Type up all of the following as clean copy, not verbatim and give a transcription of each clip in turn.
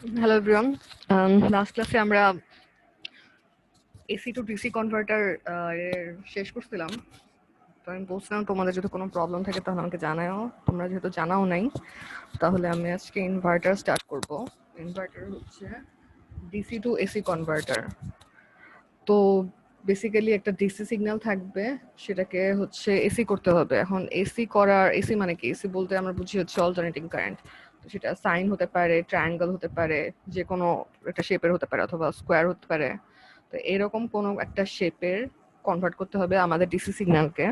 Hello everyone. Last ক্লাসে আমরা AC to DC converter এর শেষ করছিলাম। তো আমি বলছিলাম তোমাদের যদি কোনো প্রবলেম থাকে তাহলে আমাকে জানাও। তোমরা যেহেতু জানাও নাই, তাহলে আমি আজকে ইনভার্টার স্টার্ট করব। ইনভার্টার হচ্ছে ডিসি টু এসি কনভার্টার। তো বেসিক্যালি একটা ডিসি সিগন্যাল থাকবে, সেটাকে হচ্ছে এসি করতে হবে। এখন এসি মানে কি? এসি বলতে আমরা বুঝি হচ্ছে অল্টারনেটিং কারেন্ট। তো সেটা সাইন হতে পারে, ট্রায়াঙ্গেল হতে পারে, যে কোনো একটা শেপের হতে পারে, অথবা স্কোয়ার হতে পারে। তো এরকম কোনো একটা শেপের কনভার্ট করতে হবে আমাদের ডিসি সিগন্যালকে।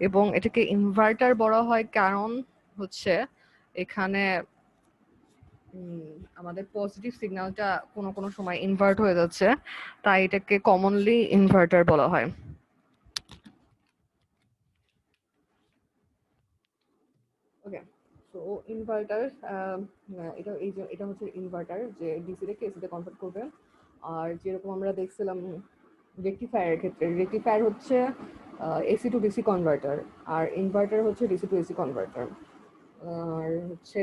এবং এটাকে ইনভার্টার বলা হয় কারণ হচ্ছে এখানে আমাদের পজিটিভ সিগন্যালটা কোনো কোনো সময় ইনভার্ট হয়ে যাচ্ছে, তাই এটাকে কমনলি ইনভার্টার বলা হয়। ওকে, তো ইনভার্টার, এটা হচ্ছে ইনভার্টার যে ডিসি থেকে এসিতে কনভার্ট করবে। আর যেরকম আমরা দেখছিলাম রেকটিফায়ারের ক্ষেত্রে, রেকটিফায়ার হচ্ছে এসি টু ডিসি কনভার্টার, আর ইনভার্টার হচ্ছে ডিসি টু এসি কনভার্টার। আর হচ্ছে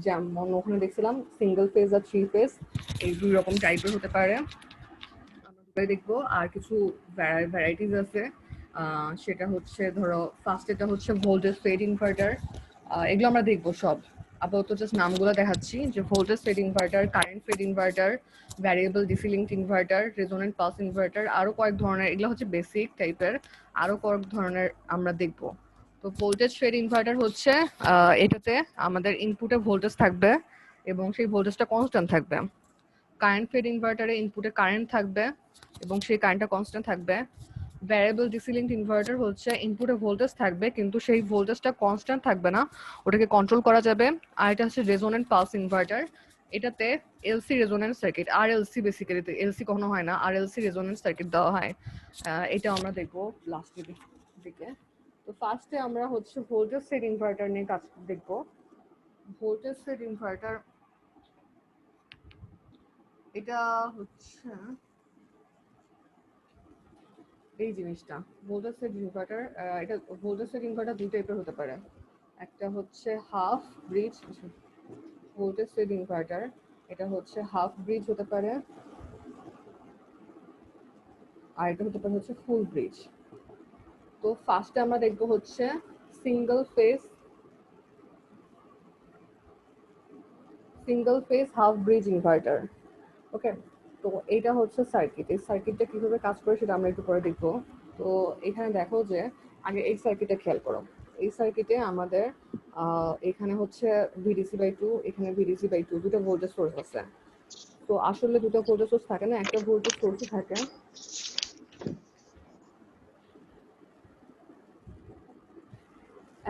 যেমন ওখানে দেখছিলাম সিঙ্গেল ফেজ আর থ্রি ফেজ, এই দুই রকম টাইপের হতে পারে। আমরা দুটাই দেখবো। আর কিছু ভ্যারাইটিস আছে, সেটা হচ্ছে ধরো ফার্স্ট এটা হচ্ছে ভোল্টেজ ফেড ইনভার্টার। এগুলো আমরা দেখবো সব। আপাতত জাস্ট নামগুলো দেখাচ্ছি, যে voltage fed inverter, current fed inverter, variable DC linked inverter, resonant pulse inverter, আরো কয়েক ধরনের। এগুলো হচ্ছে বেসিক টাইপের, আরো কয়েক ধরনের আমরা দেখবো। তো ভোল্টেজ ফেড ইনভার্টার হচ্ছে এটাতে আমাদের ইনপুটে ভোল্টেজ থাকবে এবং সেই ভোল্টেজটা কনস্ট্যান্ট থাকবে। কারেন্ট ফেড ইনভার্টারে ইনপুটে কারেন্ট থাকবে এবং সেই কারেন্টটা কনস্ট্যান্ট থাকবে। ভ্যারিয়েবল ডিসি লিঙ্কড ইনভার্টার হচ্ছে ইনপুটে ভোল্টেজ থাকবে কিন্তু সেই ভোল্টেজটা কনস্ট্যান্ট থাকবে না, ওটাকে কন্ট্রোল করা যাবে। আর এটা হচ্ছে রেজোনেন্ট পালস ইনভার্টার। এটাতে এলসি রেজোনেন্ট সার্কিট, আর এলসি বেসিক্যালি, এলসি কখনো হয় না, আর এলসি রেজোনেন্ট সার্কিট দেওয়া হয়। এটা আমরা দেখবো লাস্টের দিকে। তো ফার্স্টে আমরা হচ্ছে ভোল্টেজ সেট ইনভার্টার নিয়ে কাজ দেখবো। ভোল্টেজ সেট ইনভার্টার এটা হচ্ছে এই জিনিসটা, ভোল্টেজ সেট ইনভার্টার। এটা ভোল্টেজ সেট ইনভার্টার দুই টাইপের হতে পারে। একটা হচ্ছে half bridge voltage set inverter, এটা হচ্ছে হাফ ব্রিজ হতে পারে, আর এটা হতে পারে হচ্ছে ফুল ব্রিজ। তো ফার্স্টে আমরা দেখবো হচ্ছে single phase half bridge inverter. Okay, তো এইটা হচ্ছে সার্কিট। এই সার্কিটটা কিভাবে কাজ করে সেটা আমরা একটু পরে দেখবো। তো এখানে দেখো যে আগে এই সার্কিটটা খেয়াল করো। এই সার্কিটে আমাদের এখানে হচ্ছে VDC/2, এখানে VDC/2, দুটো ভোল্টেজ সোর্স আছে। তো আসলে দুটো ভোল্টেজ সোর্স থাকে না, একটা ভোল্টেজ সোর্সই থাকে।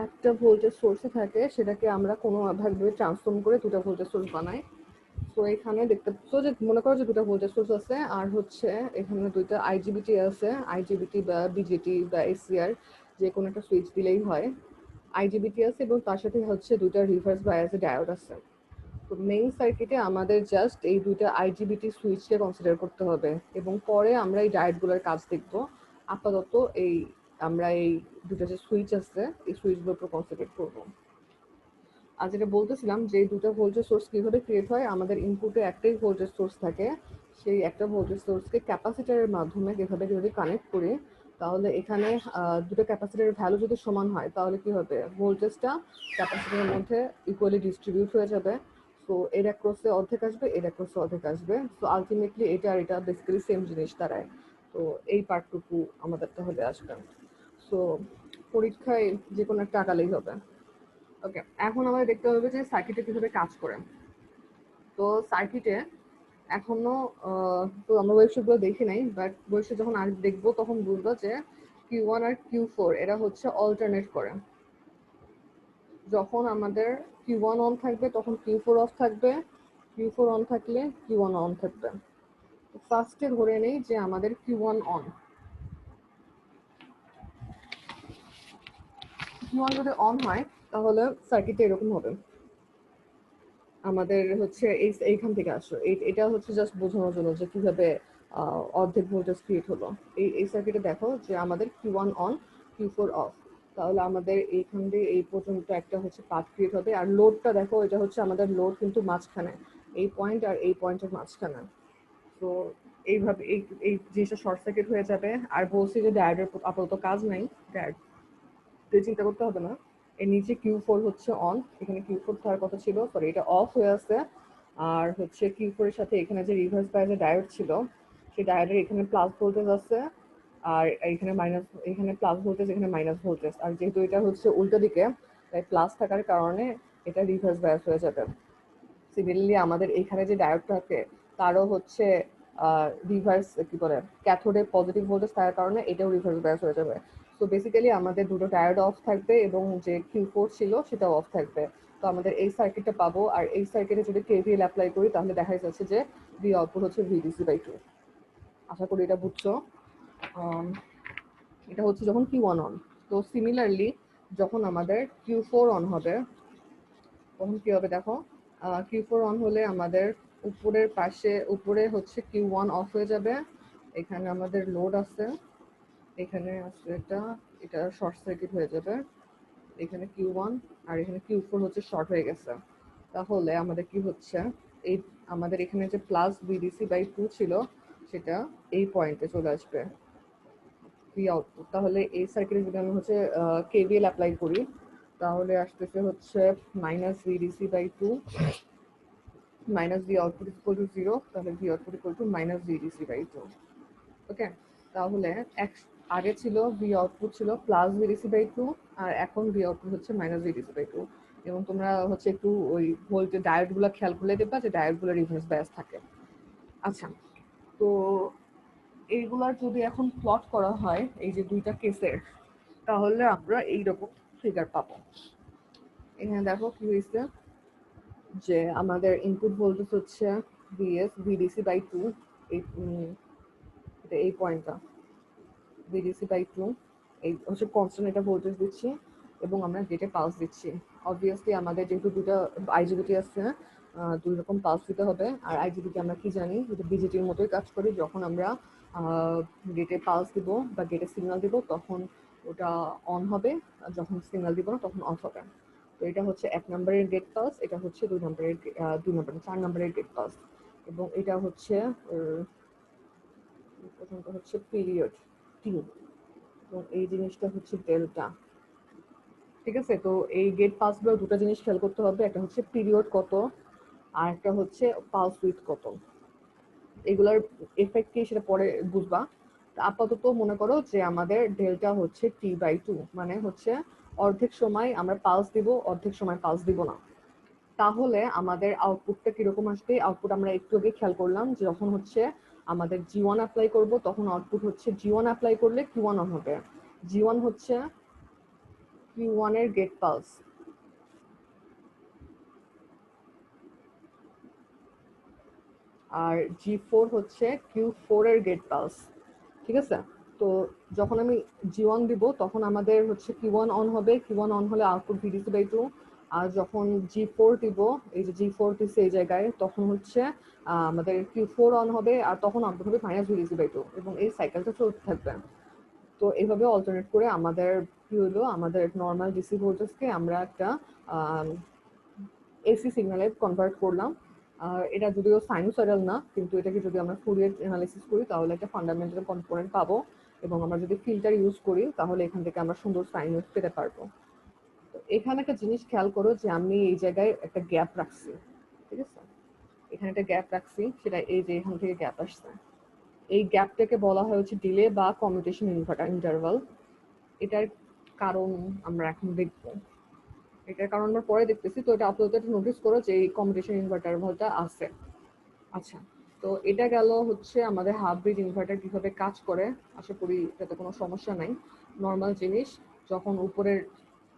একটা ভোল্টেজ সোর্সে থাকে, সেটাকে আমরা কোনো ভাবে ট্রান্সফর্ম করে দুটো ভোল্টেজ সোর্স বানাই। তো এখানে দেখতে পাচ্ছ যে মনে করো যে দুটো ভোল্টেজ সোর্স আছে, আর হচ্ছে এখানে দুইটা আইজিবিটি আছে। আইজিবিটি বা বিজেটি বা এসিআর, যে কোনো একটা সুইচ দিলেই হয়। আইজিবিটি আছে এবং তার সাথে হচ্ছে দুইটা রিভার্স বায়াসে ডায়োড আছে। তো মেইন সার্কিটে আমাদের জাস্ট এই দুইটা আইজিবিটি সুইচকে কনসিডার করতে হবে এবং পরে আমরা এই ডায়োডগুলোর কাজ দেখব। আপাতত আমরা এই দুটো যে সুইচ আছে এই সুইচগুলোর উপর কনসেন্ট্রেট করবো। আর যেটা বলতেছিলাম যে দুটো ভোল্টেজ সোর্স কিভাবে ক্রিয়েট হয়, আমাদের ইনপুটে একটাই ভোল্টেজ সোর্স থাকে। সেই একটা ভোল্টেজ সোর্সকে ক্যাপাসিটারের মাধ্যমে কিভাবে যদি কানেক্ট করি, তাহলে এখানে দুটো ক্যাপাসিটারের ভ্যালু যদি সমান হয় তাহলে কি হবে, ভোল্টেজটা ক্যাপাসিটারের মধ্যে ইকুয়ালি ডিস্ট্রিবিউট হয়ে যাবে। তো এর এক ক্রসে অর্ধেক আসবে, এর এক ক্রসে অর্ধেক আসবে। তো আলটিমেটলি এটা আর এটা বেসিক্যালি সেম জিনিস দাঁড়ায়। তো এই পার্টটুকু আমাদের তাহলে আসবে। সো পরীক্ষায় যে কোনো একটা আঁকালেই হবে। ওকে, এখন আমাদের দেখতে হবে যে সার্কিটে কিভাবে কাজ করে। তো সার্কিটে এখনো তো আমরা বৈশিষ্ট্যগুলো দেখি নাই, বাট বৈশিষ্ট্য যখন আর দেখবো তখন বুঝবো যে Q1 আর Q4 এরা হচ্ছে অল্টারনেট করে। যখন আমাদের Q1 অন থাকবে তখন Q4 অফ থাকবে, Q4 অন থাকলে Q1 অন থাকবে। ফার্স্টে ধরে নেই যে আমাদের Q1 অন। Q1 যদি অন হয় তাহলে সার্কিটে এরকম হবে। আমাদের হচ্ছে এইখান থেকে আসো, এটা হচ্ছে জাস্ট বোঝানোর জন্য যে কিভাবে অর্ধেক ভোল্টেজ ক্রিয়েট হলো। এই সার্কিটে দেখো যে আমাদের Q1 অন, Q4 অফ। তাহলে আমাদের এইখান দিয়ে এই পর্যন্ত একটা হচ্ছে পাথ ক্রিয়েট হবে। আর লোডটা দেখো, এটা হচ্ছে আমাদের লোড কিন্তু মাঝখানে, এই পয়েন্ট আর এই পয়েন্টের মাঝখানে। তো এইভাবে এই জিনিসটা শর্ট সার্কিট হয়ে যাবে। আর বলছি যে ডায়োডের আপাতত কাজ নাই, ডায়োড চিন্তা করতে হবে না। এর নিচে Q4 হচ্ছে অন, এখানে Q4 থাকার কথা ছিল, সরি এটা অফ হয়ে আছে। আর হচ্ছে Q4 এর সাথে এখানে যে রিভার্স বায়াসের ডায়োড ছিল, সেই ডায়োডের এখানে প্লাস ভোল্টেজ আছে, আর এখানে মাইনাস, এখানে প্লাস ভোল্টেজ, এখানে মাইনাস ভোল্টেজ। আর যেহেতু এটা হচ্ছে উল্টো দিকে, তাই প্লাস থাকার কারণে এটা রিভার্স বায়াস হয়ে যাবে। সিমিলারলি আমাদের এখানে যে ডায়োডটা আছে তারও হচ্ছে রিভার্স কি বলে ক্যাথোডে পজিটিভ ভোল্টেজ থাকার কারণে এটাও রিভার্স বায়াস হয়ে যাবে। তো বেসিক্যালি আমাদের দুটো ডায়োড অফ থাকবে এবং যে Q4 ছিল সেটাও অফ থাকবে। তো আমাদের এই সার্কিটটা পাবো। আর এই সার্কিটে যদি KVL অ্যাপ্লাই করি তাহলে দেখা যাচ্ছে যে ভি আউটপুট হচ্ছে VDC/2। আশা করি এটা বুঝছো। এটা হচ্ছে যখন Q1 অন। তো সিমিলারলি যখন আমাদের Q4 অন হবে তখন কি হবে দেখো। Q4 অন হলে আমাদের উপরের পাশে উপরে হচ্ছে Q1 অফ হয়ে যাবে। এখানে আমাদের লোড আছে, এখানে আছে এটা, এটা শর্ট সার্কিট হয়ে যাবে। এখানে Q1 আর এখানে Q4 হচ্ছে শর্ট হয়ে গেছে। তাহলে আমাদের কি হচ্ছে, এই আমাদের এখানে যে প্লাস VDC/2 ছিল সেটা এই পয়েন্টে চলে আসবে ভি আউটপুট। তাহলে এই সার্কিটে যদি আমি হচ্ছে KVL অ্যাপ্লাই করি তাহলে আসতেছে হচ্ছে minus VDC/2 minus V output is equal to 0, তাহলে V output equal to minus VDC/2। ওকে, তাহলে আগে ছিল V output ছিল প্লাস VDC/2 আর এখন V output হচ্ছে মাইনাস VDC/2। এবং তোমরা হচ্ছে একটু ওই ভোল্টেজ ডায়োডগুলো খেয়াল করলে দেখবা যে ডায়োডগুলো রিভার্স বায়াস থাকে। আচ্ছা, তো এইগুলার যদি এখন প্লট করা হয় এই যে দুইটা কেসের, তাহলে আমরা এইরকম ফিগার পাবো। এখানে দেখো কি হয়েছে, যে আমাদের ইনপুট ভোল্টেজ হচ্ছে VDC/2, এই পয়েন্টটা VDC/2, এই হচ্ছে কনস্ট্যান্ট এটা ভোল্টেজ দিচ্ছি এবং আমরা গেটে পালস দিচ্ছি। অবভিয়াসলি আমাদের যেহেতু দুটো আইজিবিটি আছে, দুই রকম পালস দিতে হবে। আর আইজিবিটি আমরা কি জানি, এটা বিজেটির মতোই কাজ করে। যখন আমরা গেটে পালস দিব বা গেটে সিগন্যাল দিব তখন ওটা অন হবে, আর যখন সিগন্যাল দিব না তখন অফ হবে। তো এটা হচ্ছে 1 নম্বরের গেট পালস, এটা হচ্ছে 2 নম্বরের 4 নম্বরের গেট পালস। এবং এটা হচ্ছে পর্যন্ত হচ্ছে পিরিয়ড টি, এবং এই জিনিসটা হচ্ছে ডেল্টা। ঠিক আছে, তো এই গেট পালসগুলো দুটো জিনিস খেয়াল করতে হবে, একটা হচ্ছে পিরিয়ড কত আর একটা হচ্ছে পালস উইথ কত। এগুলোর এফেক্ট কি সেটা পরে বুঝবা। আপাতত মনে করো যে আমাদের ডেল্টা হচ্ছে T/2, মানে হচ্ছে অর্ধেক সময় আমরা পালস দিব, অর্ধেক সময় পালস দিব না। তাহলে আমাদের আউটপুটটা কিরকম আসবে, আউটপুট আমরা একটু আগে খেয়াল করলাম যে যখন হচ্ছে আমাদের G1 অ্যাপ্লাই করব তখন আউটপুট হচ্ছে G1 অ্যাপ্লাই করলে Q1 অন হবে। G1 হচ্ছে Q1 এর গেট পালস, আর G4 হচ্ছে Q4 এর গেট পালস। ঠিক আছে, তো যখন আমি G1 দিব তখন আমাদের হচ্ছে Q1 অন হবে, Q1 অন হলে আউটপুট VDC/2। আর যখন G4 দিব, এই যে G4 দিচ্ছে এই জায়গায়, তখন হচ্ছে আমাদের Q4 অন হবে আর তখন আউটপুট হবে মাইনাস VDC/2, এবং এই সাইকেলটা চলতে থাকবে। তো এইভাবে অল্টারনেট করে আমাদের কি হলো, আমাদের নর্মাল ডিসি ভোল্টেজকে আমরা একটা এসি সিগন্যালে কনভার্ট করলাম। এটা যদিও সাইনোসয়েডাল না, কিন্তু এটাকে যদি আমরা ফুরিয়ার অ্যানালিসিস করি তাহলে একটা ফান্ডামেন্টাল কম্পোনেন্ট পাবো। এবং আমরা যদি ফিল্টার ইউজ করি তাহলে এখান থেকে আমরা সুন্দর সাইন ওয়েভ পেতে পারবো। তো এখানে একটা জিনিস খেয়াল করো যে আমি এই জায়গায় একটা গ্যাপ রাখছি। ঠিক আছে, এখানে একটা গ্যাপ রাখছি, সেটা এই যে এখান থেকে গ্যাপ আসছে। এই গ্যাপটাকে বলা হয় হচ্ছে ডিলে বা কমিউটেশন ইন্টারভাল। এটার কারণ আমরা এখন দেখবো, এটার কারণ আমরা পরে দেখতেছি। তো এটা আপাতত একটু নোটিস করো যে এই কমিউটেশন ইনভার্টারটা আছে। আচ্ছা, তো এটা গেল হচ্ছে আমাদের হাফ ব্রিজ ইনভার্টার কিভাবে কাজ করে। আশা করি এটাতে কোনো সমস্যা নাই, নর্মাল জিনিস। যখন উপরের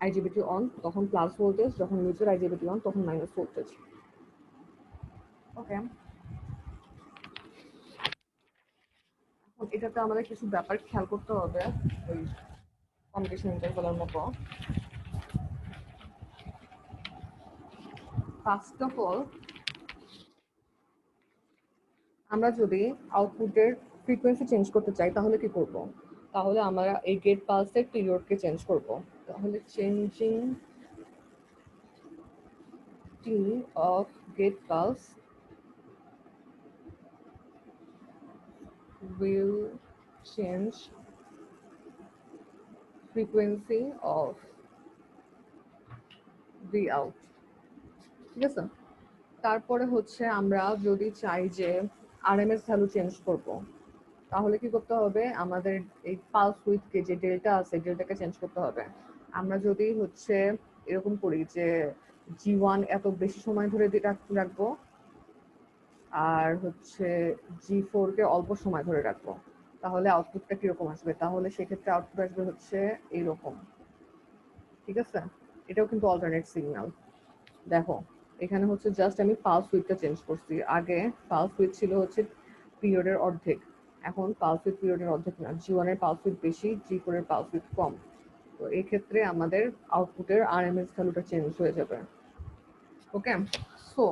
আইজিবিটি অন তখন প্লাস ভোল্টেজ, যখন নিচের আইজিবিটি অন তখন মাইনাস ভোল্টেজ। ওকে, এটাতে আমাদের কিছু ব্যাপার খেয়াল করতে হবে ওই কমিউটেশন ইন্টারভালের মতো। ফার্স্ট অফ অল, আমরা যদি আউটপুটের ফ্রিকোয়েন্সি চেঞ্জ করতে চাই তাহলে কি করব, তাহলে আমরা এই গেট পালসের পিরিয়ডকে চেঞ্জ করব। তাহলে changing T off gate pulse will change frequency of V out, ঠিক আছে। তারপরে হচ্ছে আমরা যদি চাই যে আরএমএস ভ্যালু চেঞ্জ করব, তাহলে কি করতে হবে, আমাদের এই পালস উইথকে যে ডেল্টা আছে ডেল্টাকে চেঞ্জ করতে হবে। আমরা যদি হচ্ছে এরকম করি যে G1 এত বেশি সময় ধরে রাখবো আর হচ্ছে G4 কে অল্প সময় ধরে রাখবো, তাহলে আউটপুটটা কিরকম আসবে, তাহলে সেক্ষেত্রে আউটপুট আসবে হচ্ছে এইরকম, ঠিক আছে। এটাও কিন্তু অল্টারনেট সিগন্যাল। দেখো এখানে হচ্ছে জাস্ট আমি পালস উইথটা চেঞ্জ করছি, আগে পালস উইথ ছিল হচ্ছে পিরিয়ডের অর্ধেক, এখন পালস উইথ পিরিয়ডের অর্ধেক না, G1 এর পালস উইথ বেশি, G4 এর পালস উইথ কম। তো এই ক্ষেত্রে আমাদের আউটপুটের আরএমএস ভ্যালুটা চেঞ্জ হয়ে যাবে। ওকে, সো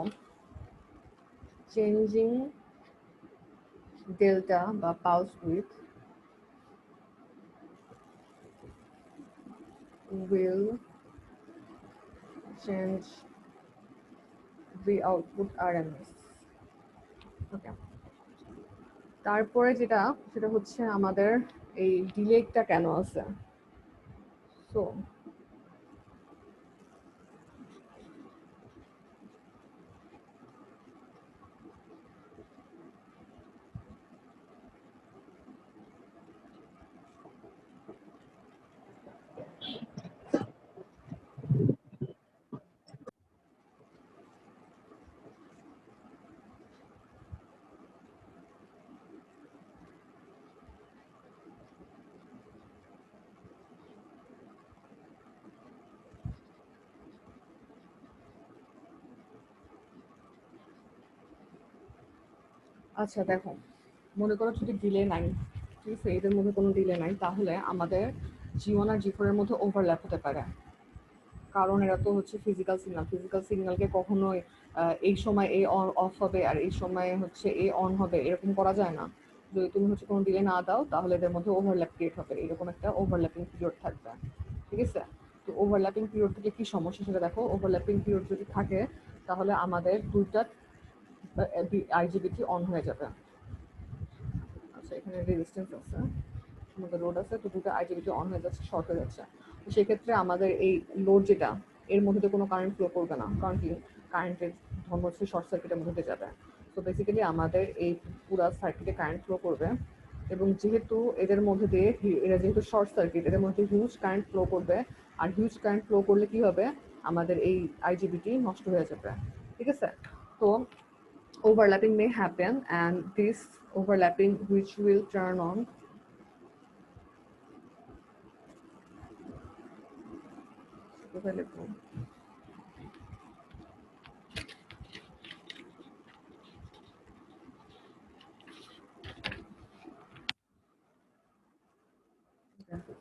চেঞ্জিং ডেল্টা বা pulse with will change the output RMS. ওকে, তারপরে যেটা সেটা হচ্ছে আমাদের এই ডিলেটা কেন আছে। সো আচ্ছা দেখো, মনে করো যদি ডিলে নাই, ঠিক আছে, এদের মধ্যে কোনো ডিলে নাই, তাহলে আমাদের G1 আর G4 এর মধ্যে ওভারল্যাপ হতে পারে, কারণ এরা তো হচ্ছে ফিজিক্যাল সিগন্যাল। ফিজিক্যাল সিগন্যালকে কখনোই এই সময় এ অফ হবে আর এই সময় হচ্ছে এ অন হবে এরকম করা যায় না। যদি তুমি হচ্ছে কোনো ডিলে না দাও তাহলে এদের মধ্যে ওভারল্যাপ ক্রিয়েট হবে, এরকম একটা ওভারল্যাপিং পিরিয়ড থাকবে, ঠিক আছে। তো ওভারল্যাপিং পিরিয়ড থেকে কি সমস্যা সেটা দেখো। ওভারল্যাপিং পিরিয়ড যদি থাকে তাহলে আমাদের দুইটা আইজিবিটি অন হয়ে যাবে। আচ্ছা, এখানে রেজিস্ট্যান্স আছে, আমাদের রোড আছে, তো দুটো আইজিবিটি অন হয়ে যাচ্ছে, শর্ট হয়ে যাচ্ছে। তো সেক্ষেত্রে আমাদের এই লোড যেটা, এর মধ্যে তো কোনো কারেন্ট ফ্লো করবে না, কারণ কি কারেন্টের ধর্ম হচ্ছে শর্ট সার্কিটের মধ্যে দিয়ে যাবে। তো বেসিক্যালি আমাদের এই পুরো সার্কিটে কারেন্ট ফ্লো করবে, এবং যেহেতু এদের মধ্যে দিয়ে এরা যেহেতু শর্ট সার্কিট, এদের মধ্যে হিউজ কারেন্ট ফ্লো করবে, আর হিউজ কারেন্ট ফ্লো করলে কি হবে, আমাদের এই আইজিবিটি নষ্ট হয়ে যাবে, ঠিক আছে। তো overlapping may happen, and this overlapping which will turn on available. Okay.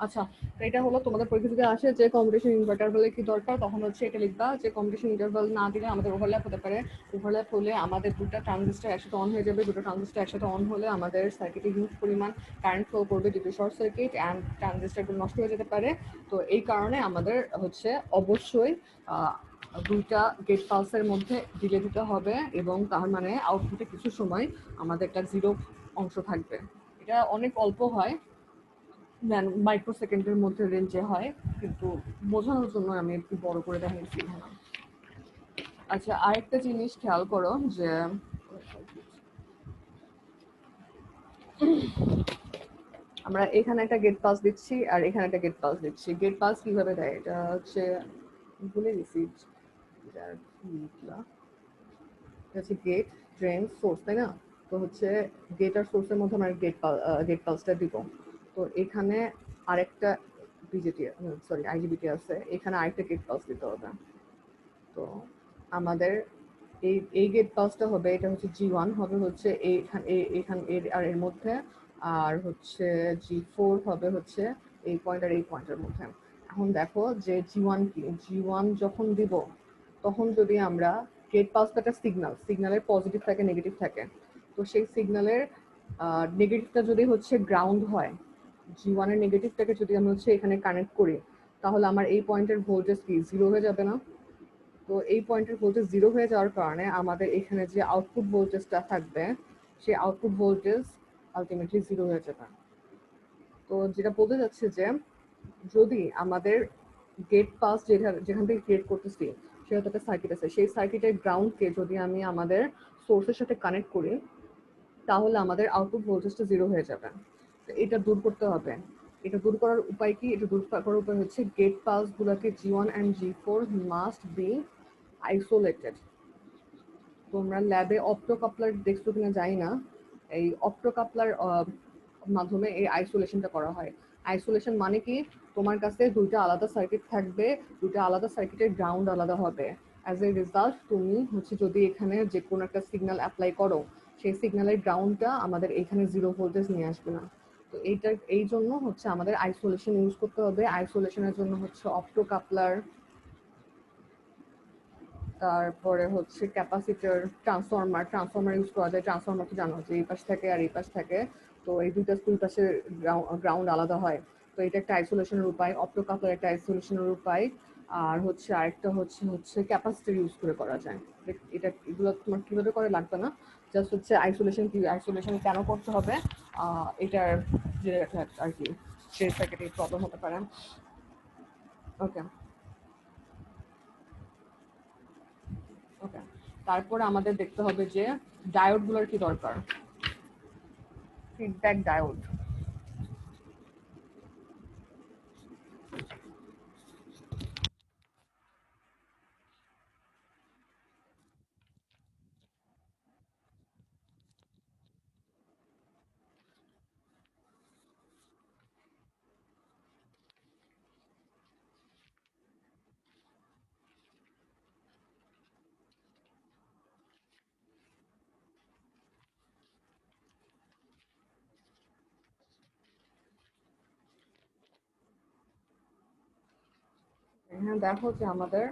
আচ্ছা, তো এটা হলো তোমাদের পরীক্ষা যদি আসে যে কম্পিটিশন ইনভার্টার হলে কি দরকার, তখন হচ্ছে এটা লিখবা যে কম্পিটিশন ইন্টারভাল না দিলে আমাদের ওভারল্যাপ হতে পারে। ওভারল্যাপ হলে আমাদের দুটো ট্রানজিস্টার একসাথে অন হয়ে যাবে, দুটো ট্রানজিস্টার একসাথে অন হলে আমাদের সার্কিটে হিউজ পরিমাণ কারেন্ট ফ্লো করবে যেটি শর্ট সার্কিট, অ্যান্ড ট্রানজিস্টারগুলো নষ্ট হয়ে যেতে পারে। তো এই কারণে আমাদের হচ্ছে অবশ্যই দুইটা গেট পালসের মধ্যে ডিলে দিতে হবে, এবং তার মানে আউটপুটে কিছু সময় আমাদের একটা জিরো অংশ থাকবে। এটা অনেক অল্প হয়, মাইক্রো সেকেন্ডের মধ্যে রেঞ্জে হয়, কিন্তু বোঝানোর জন্য আমি একটু বড় করে দেখাচ্ছি এখানে। আচ্ছা, আরেকটা জিনিস খেয়াল করো যে আমরা এখানে একটা গেট পাস দিচ্ছি আর এখানে একটা গেট পাস দিচ্ছি। গেট পাস কিভাবে দেয়, এটা হচ্ছে ভুলে গেছি, এটা কি লিখলা, এটা হচ্ছে গেট, ড্রেন, সোর্স, তাই না। তো হচ্ছে গেট আর সোর্সের মধ্যে আমরা গেট পালসটা দিব। তো এখানে আরেকটা বিজেটি, সরি আইজিবিটি আছে, এখানে আরেকটা গেট পালস দিতে হবে। তো আমাদের এই গেট পাসটা হবে, এটা হচ্ছে G1 হবে হচ্ছে এখান এর আর এর মধ্যে, আর হচ্ছে G4 হবে হচ্ছে এই পয়েন্ট আর এই পয়েন্টের মধ্যে। এখন দেখো যে G1 কি, G1 যখন দিব তখন যদি আমরা গেট পাস একটা সিগন্যালের পজিটিভ থাকে নেগেটিভ থাকে, তো সেই সিগন্যালের নেগেটিভটা যদি হচ্ছে গ্রাউন্ড হয়, G1 এর নেগেটিভটাকে যদি আমি হচ্ছে এখানে কানেক্ট করি, তাহলে আমার এই পয়েন্টের ভোল্টেজ কি জিরো হয়ে যাবে না? তো এই পয়েন্টের ভোল্টেজ জিরো হয়ে যাওয়ার কারণে আমাদের এখানে যে আউটপুট ভোল্টেজটা থাকবে সেই আউটপুট ভোল্টেজ আলটিমেটলি জিরো হয়ে যাবে। তো যেটা বলতে যাচ্ছে যে যদি আমাদের গেট পাস যেখান থেকে ক্রিয়েট করতেছি সেটা একটা সার্কিট আছে, সেই সার্কিটের গ্রাউন্ডকে যদি আমি আমাদের সোর্সের সাথে কানেক্ট করি তাহলে আমাদের আউটপুট ভোল্টেজটা জিরো হয়ে যাবে। তো এটা দূর করতে হবে। এটা দূর করার উপায় কি? এটা দূর করার উপায় হচ্ছে গেট পাস গুলোকে G1 and G4 must be isolated. তোমরা ল্যাবে অপ্টোকাপলার দেখছো কিনা জানি না, এই অপ্টোকাপলার মাধ্যমে এই আইসোলেশনটা করা হয়। আইসোলেশন মানে কি, তোমার কাছে দুইটা আলাদা সার্কিট থাকবে, দুইটা আলাদা সার্কিটের গ্রাউন্ড আলাদা হবে। অ্যাজ এ রেজাল্ট তুমি হচ্ছে যদি এখানে যে কোনো একটা সিগন্যাল অ্যাপ্লাই করো সেই সিগন্যালের গ্রাউন্ডটা আমাদের এখানে জিরো ভোল্টেজ নিয়ে আসবে না। তো এই জন্য হচ্ছে আমাদের আইসোলেশন ইউজ করতে হবে। আইসোলেশনের জন্য হচ্ছে অপ্টোকাপলার, তারপরে হচ্ছে ক্যাপাসিটর, ট্রান্সফরমার ইউজ করা যায়। ট্রান্সফরমার তো জানো যে এই পাশ থাকে আর এই পাশ থাকে, তো এই দুই পাশের গ্রাউন্ড আলাদা হয়। তো এটা একটা আইসোলেশনের উপায়, অপ্টোকাপলার একটা আইসোলেশনের উপায়। আর হচ্ছে আরেকটা হচ্ছে ক্যাপাসিটর ইউজ করে করা যায়। এগুলো তোমার কিভাবে করে লাগবে না, জাস্ট হচ্ছে আইসোলেশন কেন করতে হবে এটার যে আর কি সেই সার্কিটে প্রবলেম হতে পারে। ওকে ওকে তারপরে আমাদের দেখতে হবে যে ডায়োডগুলোর কি দরকার। ফিডব্যাক ডায়োড, হ্যাঁ দেখো যে আমাদের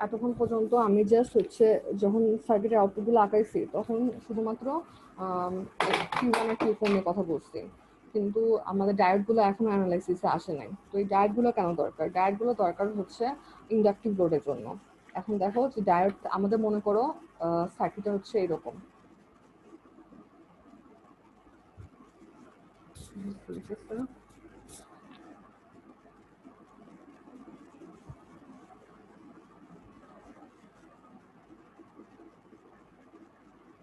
এতক্ষণ পর্যন্ত আমি জাস্ট হচ্ছে যখন সার্কিটের আউটপুটগুলো আঁকাইছি তখন শুধুমাত্র Q1 আর Q4 নিয়ে কথা বলছি, কিন্তু আমাদের ডায়োডগুলো এখনো অ্যানালাইসিসে আসে নাই। তো এই ডায়োডগুলো কেন দরকার? ডায়োডগুলো দরকার হচ্ছে ইন্ডাকটিভ লোডের জন্য। এখন দেখো যে ডায়োড আমাদের মনে করো সার্কিটটা হচ্ছে এরকম,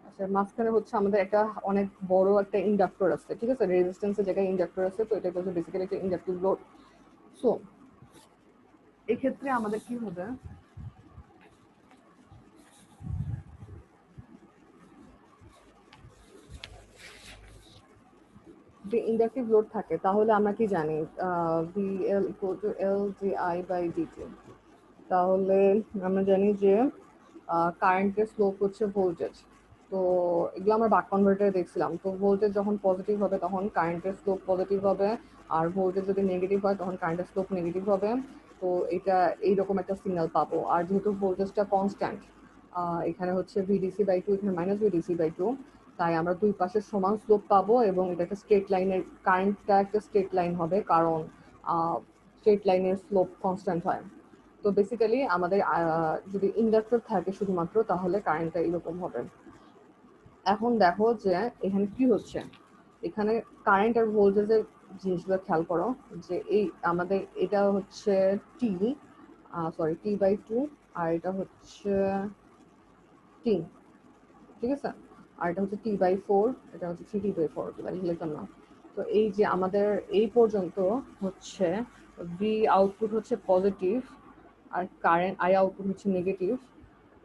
আচ্ছা মাঝখানে হচ্ছে আমাদের একটা অনেক বড় একটা ইন্ডাক্টর আছে, ঠিক আছে, রেজিস্ট্যান্সের জায়গায় ইন্ডাক্টর আছে, তো এটা হচ্ছে বেসিক্যালি একটা ইন্ডাকটিভ লোড। সো এক্ষেত্রে আমাদের কি হবে, যে ইন্ডাকটিভ লোড থাকে তাহলে আমরা কি জানি VL ইকুয়াল টু LdI/dt। তাহলে আমরা জানি যে কারেন্টের স্লোপ হচ্ছে ভোল্টেজ। তো এগুলো আমরা বাক কনভার্টারে দেখছিলাম। তো ভোল্টেজ যখন পজিটিভ হবে তখন কারেন্টের স্লোপ পজিটিভ হবে, আর ভোল্টেজ যদি নেগেটিভ হয় তখন কারেন্টের স্লোপ নেগেটিভ হবে। তো এটা এইরকম একটা সিগন্যাল পাবো। আর যেহেতু ভোল্টেজটা কনস্ট্যান্ট, এখানে হচ্ছে VDC/2, এখানে -VDC/2, তাই আমরা দুই পাশে সমান স্লোপ পাবো এবং এটা একটা স্ট্রেট লাইনের, কারেন্টটা একটা স্ট্রেট লাইন হবে কারণ স্ট্রেট লাইনের স্লোপ কনস্ট্যান্ট হয়। তো বেসিক্যালি আমাদের যদি ইন্ডাক্টর থাকে শুধুমাত্র তাহলে কারেন্টটা এরকম হবে। এখন দেখো যে এখানে কি হচ্ছে, এখানে কারেন্ট আর ভোল্টেজের জিনিসগুলো খেয়াল করো। যে এই আমাদের এটা হচ্ছে টি, T/2, আর এটা হচ্ছে টি, ঠিক আছে, আর এটা হচ্ছে T/4, এটা হচ্ছে 3T/4, লিখলাম না। তো এই যে আমাদের এই পর্যন্ত হচ্ছে ভি আউটপুট হচ্ছে পজিটিভ আর কারেন্ট আই আউটপুট হচ্ছে নেগেটিভ।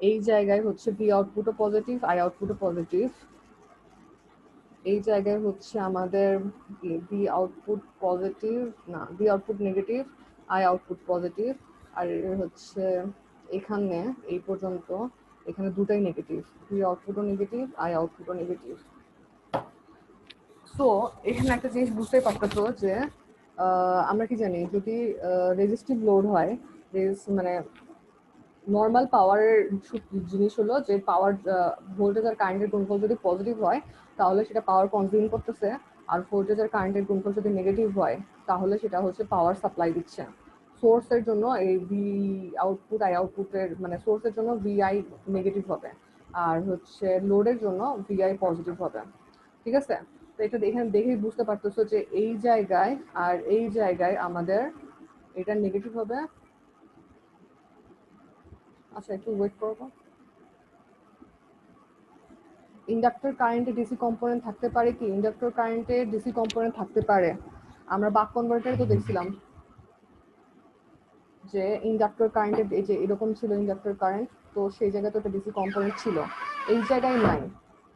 এই জায়গায় হচ্ছে ভি আউটপুটও পজিটিভ, আই আউটপুটও পজিটিভ। এই জায়গায় হচ্ছে আমাদের ভি আউটপুট পজিটিভ, না V output negative, I output positive. আর হচ্ছে এখানে এই পর্যন্ত এখানে দুটাই নেগেটিভ, ভি আউটপুটও নেগেটিভ, আই আউটপুটও নেগেটিভ। সো এখানে একটা জিনিস বুঝতেই পারতেছো যে আমরা কি জানি যদি রেজিস্টিভ লোড হয়, মানে নর্মাল পাওয়ারের জিনিস হলো যে পাওয়ার ভোল্টেজ আর কারেন্টের গুণফল যদি পজিটিভ হয় তাহলে সেটা পাওয়ার কনজিউম করতেছে, আর ভোল্টেজ আর কারেন্টের গুণফল যদি নেগেটিভ হয় তাহলে সেটা হচ্ছে পাওয়ার সাপ্লাই দিচ্ছে। সোর্সের জন্য এই ভি আউটপুট আই আউটপুটের মানে সোর্সের জন্য ভিআই নেগেটিভ হবে, আর হচ্ছে লোডের জন্য ভিআই পজিটিভ হবে। ঠিক আছে, তো এটা এখানে দেখেই বুঝতে পারতেছো যে এই জায়গায় আর এই জায়গায় আমাদের এটা নেগেটিভ হবে। আচ্ছা একটু ওয়েট করবো। ইন্ডাক্টর কারেন্টে ডিসি কম্পোনেন্ট থাকতে পারে কি? ইন্ডাক্টর কারেন্টে ডিসি কম্পোনেন্ট থাকতে পারে। আমরা বাক কনভার্টারে তো দেখছিলাম যে ইন্ডাক্টর কারেন্টের এই যে এরকম ছিল ইন্ডাক্টর কারেন্ট, তো সেই জায়গায় তো একটা ডিসি কম্পোনেন্ট ছিল, এই জায়গায় নাই।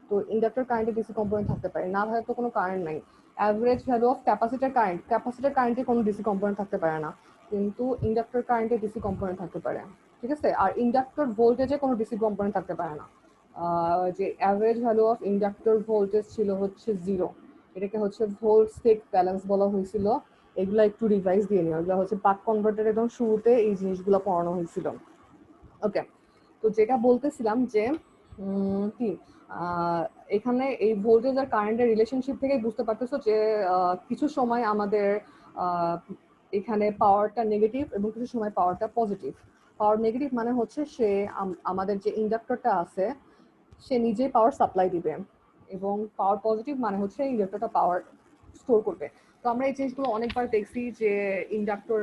তো ইন্ডাক্টর কারেন্টে ডিসি কম্পোনেন্ট থাকতে পারে না, ভাবে তো কোনো কারেন্ট নাই। অ্যাভারেজ ভ্যালু অফ ক্যাপাসিটার কারেন্টে কোনো ডিসি কম্পোনেন্ট থাকতে পারে না, কিন্তু ইন্ডাক্টর কারেন্টে ডিসি কম্পোনেন্ট থাকতে পারে। ঠিক আছে, আর ইন্ডাক্টর ভোল্টেজে কোনো ডিসি কম্পোনেন্ট থাকতে পারে না। যে average value of inductor voltage ছিল হচ্ছে 0, এটাকে হচ্ছে ভোল্ট স্টেক ব্যালেন্স বলা হয়েছিল। এগুলা একটু রিভাইজ দিয়ে নিও, এগুলো হচ্ছে বাক কনভার্টার একদম শুরুতে এই জিনিসগুলো পড়ানো হয়েছিল। ওকে, তো যেটা বলতেছিলাম যে কি এখানে এই ভোল্টেজ আর কারেন্টের রিলেশনশিপ থেকে বুঝতে পারতেছো যে কিছু সময় আমাদের এখানে পাওয়ারটা নেগেটিভ এবং কিছু সময় পাওয়ারটা পজিটিভ। পাওয়ার নেগেটিভ মানে হচ্ছে সে আমাদের যে ইন্ডাক্টরটা আছে সে নিজেই পাওয়ার সাপ্লাই দিবে, এবং পাওয়ার পজিটিভ মানে হচ্ছে ইন্ডাক্টরটা পাওয়ার স্টোর করবে। তো আমরা এই জিনিসগুলো অনেকবার দেখছি যে ইন্ডাক্টর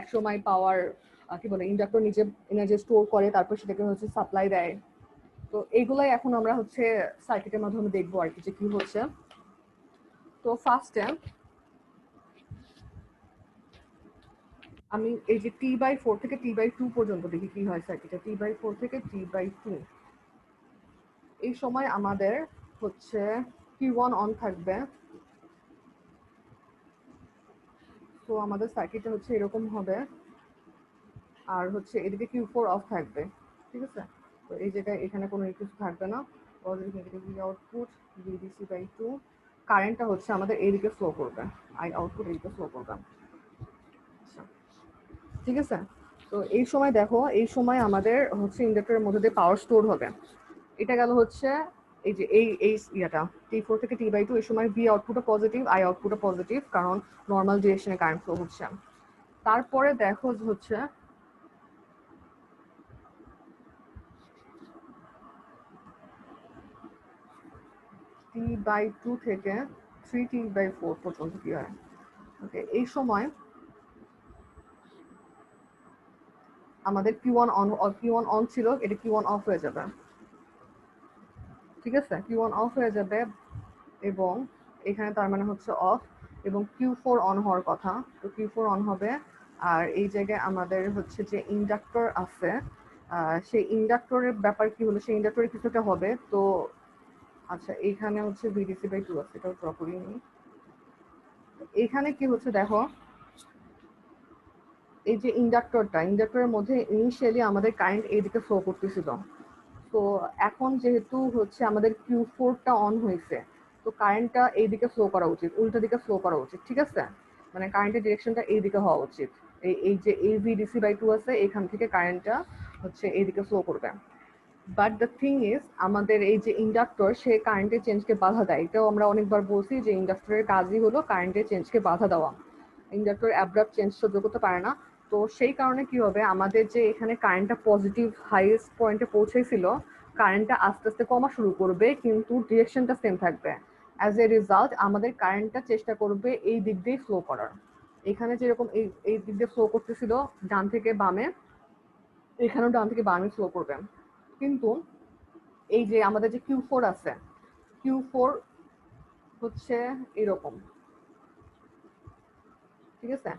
একসময় পাওয়ার কি বলে ইন্ডাক্টর নিজে এনার্জি স্টোর করে তারপর সেটাকে হচ্ছে সাপ্লাই দেয়। তো এইগুলাই এখন আমরা হচ্ছে সার্কিটের মাধ্যমে দেখবো আর কি যে কি হচ্ছে। তো ফার্স্টে আমি এই যে T/4 থেকে T/2 পর্যন্ত দেখি কি হয় সার্কিটে। T/4 থেকে T/2 এই সময় আমাদের হচ্ছে Q1 অন থাকবে। তো আমাদের সার্কিটটা হচ্ছে এরকম হবে, আর হচ্ছে এদিকে Q4 অফ থাকবে। ঠিক আছে, তো এই জায়গায় এখানে কোনো কিছু থাকবে না। Positive negative V output VDC/2, কারেন্টটা হচ্ছে আমাদের এইদিকে ফ্লো করবে, আই আউটপুট এইদিকে ফ্লো করবে। আচ্ছা, ঠিক আছে, তো এই সময় দেখো এই সময় আমাদের হচ্ছে ইন্ডাক্টরের মধ্যে দিয়ে পাওয়ার স্টোর হবে। এটা গেল হচ্ছে এই যে এই ইয়াটা T4 থেকে T/2, এই সময় ভি আউটপুটও পজিটিভ আই আউটপুটও পজিটিভ, কারণ নর্মাল ডিরেকশনে কারেন্ট ফ্লো হচ্ছে। তারপরে দেখো হচ্ছে T/2 থেকে 3T/4 পর্যন্ত কি হয়। ওকে, এই সময় আমাদের Q1 অন ছিল, এটা Q1 অফ হয়ে যাবে। ঠিক আছে, Q1 অফ হয়ে যাবে এবং এখানে তার মানে হচ্ছে অফ, এবং Q4 অন হওয়ার কথা, তো Q4 অন হবে। আর এই জায়গায় আমাদের হচ্ছে যে ইন্ডাক্টর আছে, সেই ইন্ডাক্টরের ব্যাপার কি হলো, সেই ইন্ডাক্টরের কিছুটা হবে। তো আচ্ছা, এইখানে হচ্ছে VDC/2 আছে, এটাও ড্র করিনি। এখানে কি হচ্ছে দেখো, এই যে ইন্ডাক্টরের মধ্যে ইনিশিয়ালি আমাদের কারেন্ট এইদিকে ফ্লো করতেছিল। তো এখন যেহেতু হচ্ছে আমাদের Q4টা অন হয়েছে, তো কারেন্টটা এইদিকে ফ্লো করা উচিত, উল্টো দিকে ফ্লো করা উচিত। ঠিক আছে, মানে কারেন্টের ডিরেকশনটা এইদিকে হওয়া উচিত। এই যে VDC/2 আছে, এখান থেকে কারেন্টটা হচ্ছে এইদিকে ফ্লো করবে। বাট দ্য থিং ইজ, আমাদের এই যে ইন্ডাক্টর সে কারেন্টের চেঞ্জকে বাধা দেয়। এটাও আমরা অনেকবার বলছি যে ইন্ডাক্টরের কাজই হলো কারেন্টের চেঞ্জকে বাধা দেওয়া। ইন্ডাক্টর অ্যাব্রাপ্ট চেঞ্জ সহ্য করতে পারে না। তো সেই কারণে কি হবে, আমাদের যে এখানে কারেন্টটা পজিটিভ হাইয়েস্ট পয়েন্টে পৌঁছেছিল, কারেন্টটা আস্তে আস্তে কমা শুরু করবে, কিন্তু ডিরেকশনটা সেম থাকবে। অ্যাজ এ রেজাল্ট আমাদের কারেন্টটা চেষ্টা করবে এই দিক দিয়ে ফ্লো করার। এখানে যেরকম এই দিক দিয়ে ফ্লো করতেছিল ডান থেকে বামে, এখানেও ডান থেকে বামে ফ্লো করবে। কিন্তু এই যে আমাদের যে Q4 আছে, Q4 হচ্ছে এরকম। ঠিক আছে,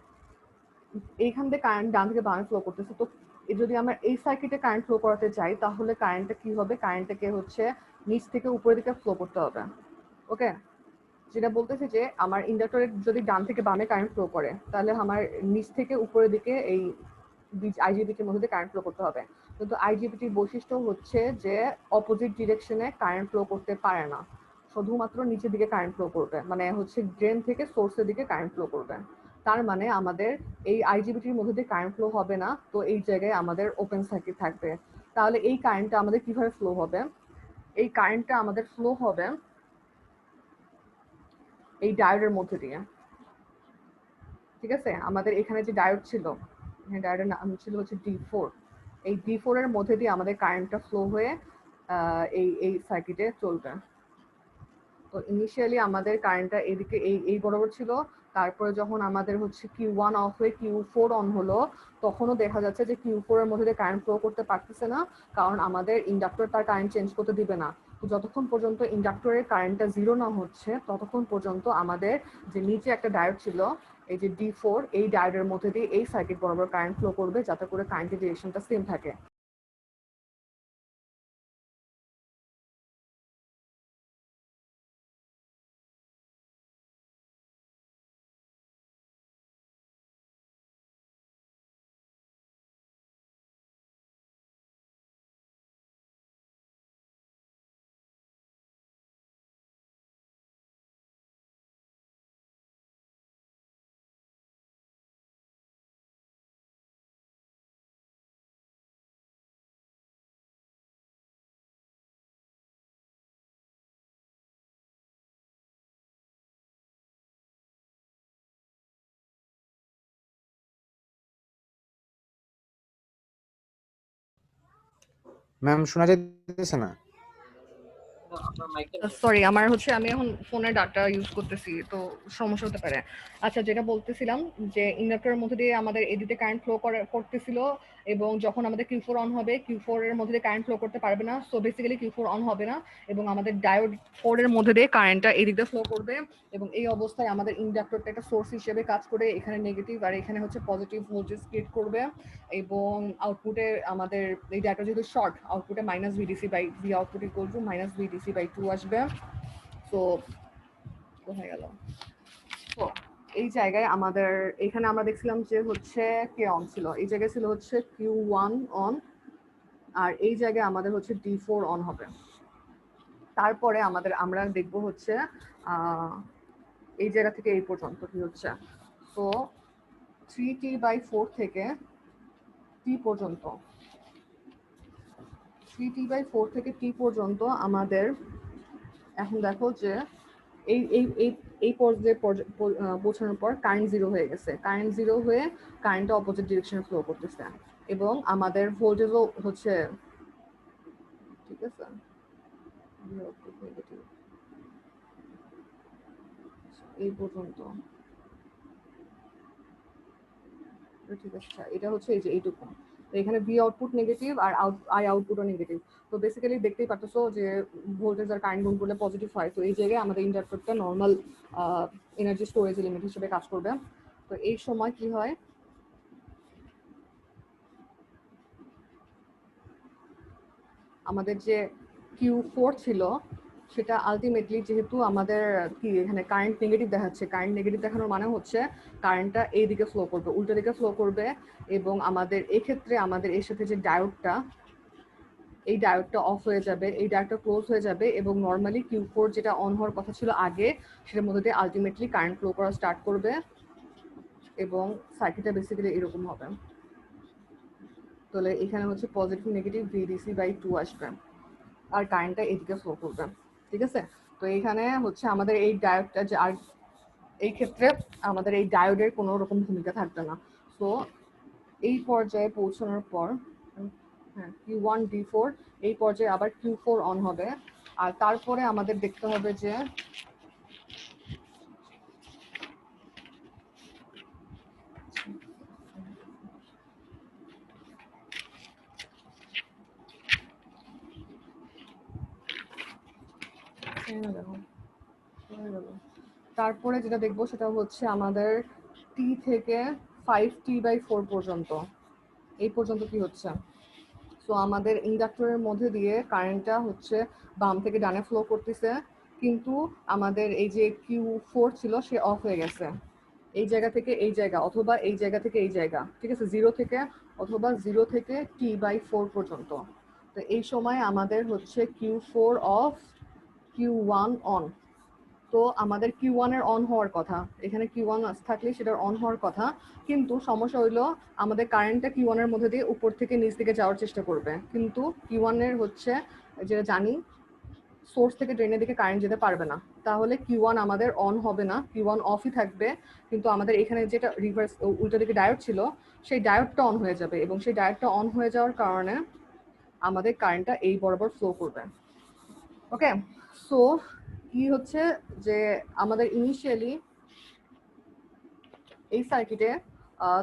এইখান থেকে কারেন্ট ডান থেকে বামে ফ্লো করতেছে। তো যদি আমরা এই সার্কিটে কারেন্ট ফ্লো করাতে চাই তাহলে কারেন্টটা কি হবে, কারেন্টটাকে হচ্ছে নিচ থেকে উপরের দিকে ফ্লো করতে হবে। ওকে, যেটা বলতেছি যে আমার ইন্ডাক্টরের যদি ডান থেকে বামে কারেন্ট ফ্লো করে তাহলে আমার নিচ থেকে উপরের দিকে এই আইজিবিটির মধ্যে দিয়ে কারেন্ট ফ্লো করতে হবে। কিন্তু আইজিবিটির বৈশিষ্ট্য হচ্ছে যে অপোজিট ডিরেকশনে কারেন্ট ফ্লো করতে পারে না, শুধুমাত্র নিচের দিকে কারেন্ট ফ্লো করবে, মানে হচ্ছে ড্রেন থেকে সোর্সের দিকে কারেন্ট ফ্লো করবে। তার মানে আমাদের এই আইজিবিটির মধ্যে দিয়ে কারেন্ট ফ্লো হবে না, তো এই জায়গায় আমাদের ওপেন সার্কিট থাকবে। তাহলে এই কারেন্টটা আমাদের কিভাবে ফ্লো হবে? এই কারেন্টটা আমাদের ফ্লো হবে এই ডায়োডের মধ্যে দিয়ে। ঠিক আছে, আমাদের এখানে যে ডায়োড ছিল, ডায়োডের নাম ছিল হচ্ছে D4। এই D4 এর মধ্যে দিয়ে আমাদের কারেন্টটা ফ্লো হয়ে এই সার্কিটে চলবে। তো ইনিশিয়ালি আমাদের কারেন্টটা এদিকে এই বরাবর ছিল, তারপরে যখন আমাদের হচ্ছে Q1 অফ হয়ে Q4 অন হলো, তখনও দেখা যাচ্ছে যে Q4 এর মধ্যে দিয়ে কারেন্ট ফ্লো করতে পারতেছে না, কারণ আমাদের ইন্ডাক্টর তার কারেন্ট চেঞ্জ করতে দিবে না। তো যতক্ষণ পর্যন্ত ইন্ডাক্টরের কারেন্টটা জিরো না হচ্ছে, ততক্ষণ পর্যন্ত আমাদের যে নিচে একটা ডায়োড ছিল, এই যে D4, এই ডায়োডের মধ্যে দিয়ে এই সার্কিট বরাবর কারেন্ট ফ্লো করবে, যাতে করে কারেন্টের ডিরেকশনটা সেম থাকে। ম্যাম শোনা যাইতেছে না? সরি, আমার হচ্ছে আমি এখন ফোনে ডাটা ইউজ করতেছি, তো সমস্যা হতে পারে। আচ্ছা, যেটা বলতেছিলাম যে ইন্ডাক্টরের মধ্যে দিয়ে আমাদের এদিকে কারেন্ট ফ্লো করতেছিল, এবং যখন আমাদের Q4 অন হবে, Q4 এর মধ্যে দিয়ে কারেন্ট ফ্লো করতে পারবে না, সো বেসিক্যালি Q4 অন হবে না, এবং আমাদের ডায়োড 4 এর মধ্যে দিয়ে কারেন্টটা এদিক দিয়ে ফ্লো করবে। এবং এই অবস্থায় আমাদের ইন্ডাক্টরটা একটা সোর্স হিসেবে কাজ করে, এখানে নেগেটিভ আর এখানে হচ্ছে পজিটিভ ভোল্টেজ ক্রিয়েট করবে, এবং আউটপুটে আমাদের এই ডাটা যেহেতু শর্ট, আউটপুটে minus VDC by V output equal to minus VDC by 2 আসবে। তো কোথায় গেল? তো এই জায়গায় আমাদের এখানে আমরা দেখছিলাম যে হচ্ছে কে অন ছিল, এই জায়গায় ছিল হচ্ছে Q1 অন, আর এই জায়গায় আমাদের হচ্ছে D4 অন হবে। তারপরে আমরা দেখব হচ্ছে এই জায়গা থেকে এই পর্যন্ত কি হচ্ছে। তো 3T/4 থেকে T পর্যন্ত, 3T/4 থেকে T পর্যন্ত আমাদের এখন দেখো যে এই এই এই এই পর্যায়ে পৌঁছানোর পর কারেন্ট জিরো হয়ে গেছে, কারেন্ট জিরো হয়ে কারেন্টটা অপোজিট ডিরেকশনে ফ্লো করতেছে, এবং আমাদের ভোল্টেজও হচ্ছে, ঠিক আছে, এই পর্যন্ত, ঠিক আছে। এটা হচ্ছে এই যে এইটুকু, এখানে ভি আউটপুট নেগেটিভ আর আই আউটপুটও নেগেটিভ। তো বেসিক্যালি দেখতেই পাচ্ছো যে ভোল্টেজ আর কারেন্ট গুণ করলে পজিটিভ হয়, তো এই জায়গায় আমাদের ইন্ডাক্টরটা নর্মাল এনার্জি স্টোরেজ এলিমেন্ট হিসেবে কাজ করবে। তো এই সময় কি হয়, আমাদের যে Q4 ছিল সেটা আলটিমেটলি, যেহেতু আমাদের কি এখানে কারেন্ট নেগেটিভ দেখাচ্ছে, কারেন্ট নেগেটিভ দেখানোর মানে হচ্ছে কারেন্টটা এই দিকে ফ্লো করবে, উল্টো দিকে ফ্লো করবে, এবং আমাদের এক্ষেত্রে আমাদের এর সাথে যে ডায়োডটা, এই ডায়োডটা অফ হয়ে যাবে, এই ডায়োডটা ক্লোজ হয়ে যাবে, এবং নর্মালি Q4 যেটা অন হওয়ার কথা ছিল আগে, সেটার মধ্যে দিয়ে আলটিমেটলি কারেন্ট ফ্লো করা স্টার্ট করবে, এবং সার্কিটটা বেসিক্যালি এরকম হবে। তাহলে এখানে হচ্ছে পজিটিভ নেগেটিভ VDC/2 আসবে, আর কারেন্টটা এদিকে ফ্লো করবে। ঠিক আছে, তো এইখানে হচ্ছে আমাদের এই ডায়োডটা যে, আর এই ক্ষেত্রে আমাদের এই ডায়োডের কোনো রকম ভূমিকা থাকবে না। তো এই পর্যায়ে পৌঁছানোর পর, হ্যাঁ, Q1D4, এই পর্যায়ে আবার Q4 অন হবে, আর তারপরে আমাদের দেখতে হবে যে তারপরে যেটা দেখবো সেটা হচ্ছে আমাদের T থেকে 5T/4 পর্যন্ত, এই পর্যন্ত কি হচ্ছে। সো আমাদের ইন্ডাক্টরের মধ্যে দিয়ে কারেন্টটা হচ্ছে বাম থেকে ডানে ফ্লো করতেছে, কিন্তু আমাদের এই যে Q4 ছিল সে অফ হয়ে গেছে, এই জায়গা থেকে এই জায়গা, অথবা এই জায়গা থেকে এই জায়গা, ঠিক আছে, 0 থেকে, অথবা 0 থেকে T/4 পর্যন্ত। তো এই সময় আমাদের হচ্ছে Q4 অফ, Q1 অন, তো আমাদের Q1 এর অন হওয়ার কথা, এখানে Q1 থাকলে সেটার অন হওয়ার কথা, কিন্তু সমস্যা হইলো আমাদের কারেন্টটা Q1 এর মধ্যে দিয়ে উপর থেকে নিচ দিকে যাওয়ার চেষ্টা করবে, কিন্তু Q1 এর হচ্ছে যেটা জানি সোর্স থেকে ড্রেনের দিকে কারেন্ট যেতে পারবে না, তাহলে Q1 আমাদের অন হবে না, Q1 অফই থাকবে, কিন্তু আমাদের এখানে যেটা রিভার্স উল্টো দিকে ডায়োড ছিল সেই ডায়োডটা অন হয়ে যাবে, এবং সেই ডায়োডটা অন হয়ে যাওয়ার কারণে আমাদের কারেন্টটা এই বরাবর ফ্লো করবে। ওকে, সো কি হচ্ছে যে আমাদের ইনিশিয়ালি এই সার্কিটে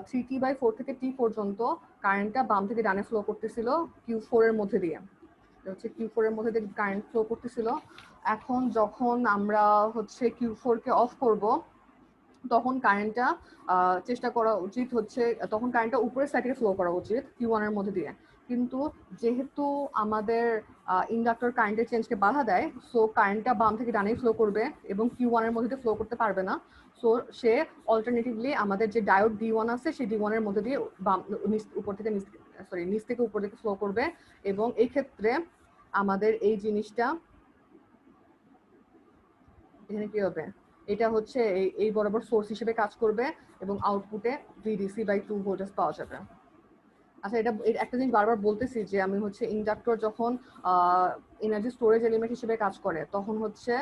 3T/4 থেকে T পর্যন্ত কারেন্টটা বাম থেকে ডানে ফ্লো করতেছিল Q4 এর মধ্যে দিয়ে, হচ্ছে Q4 এর মধ্যে দিয়ে কারেন্ট ফ্লো করতেছিল। এখন যখন আমরা হচ্ছে Q4 কে অফ করব, তখন কারেন্টটা চেষ্টা করা উচিত হচ্ছে, তখন কারেন্টটা উপরের সাইডে ফ্লো করা উচিত Q1 এর মধ্যে দিয়ে, কিন্তু যেহেতু আমাদের ইন্ডাক্টর কারেন্টের চেঞ্জকে বাধা দেয়, সো কারেন্টটা বাম থেকে ডানে ফ্লো করবে এবং Q1 এর মধ্যে দিয়ে ফ্লো করতে পারবে না। সো সে অল্টারনেটিভলি আমাদের যে ডায়োড D1 আছে সেই D1 এর মধ্যে দিয়ে বাম উপর থেকে নিচ থেকে উপর দিকে ফ্লো করবে, এবং এই ক্ষেত্রে আমাদের এই জিনিসটা এখানে কি হবে, এটা হচ্ছে এই বরাবর সোর্স হিসেবে কাজ করবে এবং আউটপুটে VDC/2 ভোল্টেজ পাওয়া যাবে। আচ্ছা, এটা একটা জিনিস বারবার বলতেছি যে আমি হচ্ছে ইন্ডাক্টর যখন এনার্জি স্টোরেজ এলিমেন্ট হিসেবে কাজ করে, তখন হচ্ছে